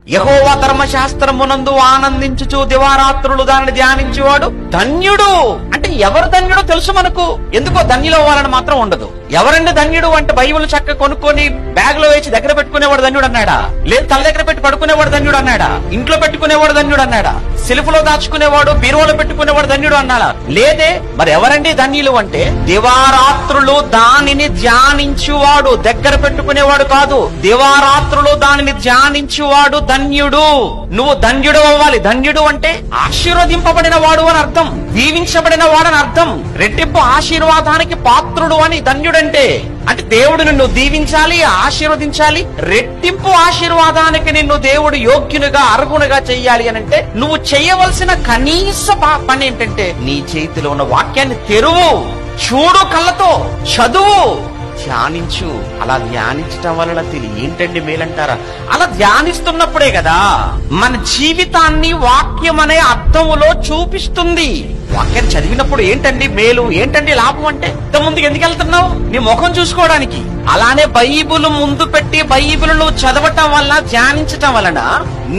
యెహోవా ధర్మశాస్త్రమునందు ఆనందించుచు దివారాత్రులు దానిని ధ్యానించేవాడు ధన్యుడు. అంటే ఎవరు ధన్యుడో తెలుసు మనకు, ఎందుకో ధన్యులు అవ్వాలని మాత్రం ఉండదు. ఎవరండి ధన్యుడు అంటే బైబిల్ చక్క కొనుక్కొని బ్యాగ్ లో వేసి దగ్గర పెట్టుకునేవాడు ధన్యుడు అన్నాడా? లేదు తల దగ్గర పెట్టి పడుకునేవాడు ధన్యుడు అన్నాడా? ఇంట్లో పెట్టుకునేవాడు ధన్యుడు అన్నాడా? సెల్ఫ్ లో దాచుకునేవాడు బీరువాలో పెట్టుకునేవాడు ధన్యుడు అన్నాడా? లేదే. మరి ఎవరండి ధన్యులు అంటే దివారాత్రులు దానిని ధ్యానించువాడు, దగ్గర పెట్టుకునేవాడు కాదు. దివారాత్రులు దానిని ధ్యానించువాడు ధన్యుడు. నువ్వు ధన్యుడు అవ్వాలి. ధన్యుడు అంటే ఆశీర్వదింపబడిన వాడు అని అర్థం, దీవించబడిన వాడని అర్థం, రెట్టింపు ఆశీర్వాదానికి పాత్రుడు అని ధన్యుడంటే. అంటే దేవుడు నిన్ను దీవించాలి, ఆశీర్వదించాలి, రెట్టింపు ఆశీర్వాదానికి నిన్ను దేవుడు యోగ్యునిగా అర్హునిగా చెయ్యాలి అని అంటే నువ్వు చేయవలసిన కనీస పని ఏంటంటే నీ చేతిలో ఉన్న వాక్యాన్ని తెరువు, చూడు, కళ్ళతో చదువు, ధ్యానించు. అలా ధ్యానించటం వలన ఏంటండి మేలంటారా? అలా ధ్యానిస్తున్నప్పుడే కదా మన జీవితాన్ని వాక్యం అనే అర్థములో చూపిస్తుంది. వాక్యాన్ని చదివినప్పుడు ఏంటండి మేలు, ఏంటండి లాభం అంటే ముందుకు ఎందుకు వెళ్తున్నావు? నీ ముఖం చూసుకోవడానికి. అలానే బైబిల్ ముందు పెట్టి బైబిల్ నువ్వు చదవటం వల్ల, ధ్యానించటం వలన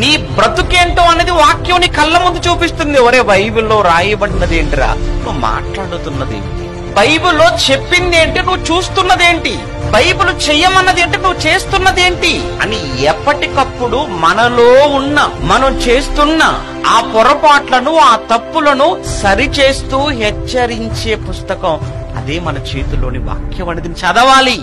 నీ బ్రతుకేంటో అనేది వాక్యం నీ కళ్ళ ముందు చూపిస్తుంది. ఒరే బైబిల్లో రాయబడినది ఏంటిరా, నువ్వు మాట్లాడుతున్నది ఏంటి, బైబిల్లో చెప్పింది ఏంటి, నువ్వు చూస్తున్నదేంటి, బైబిల్ చెయ్యమన్నది ఏంటి, నువ్వు చేస్తున్నదేంటి అని ఎప్పటికప్పుడు మనలో ఉన్న, మనం చేస్తున్న ఆ పొరపాట్లను, ఆ తప్పులను సరిచేస్తూ హెచ్చరించే పుస్తకం అదే మన చేతుల్లోని వాక్యం అనేది చదవాలి.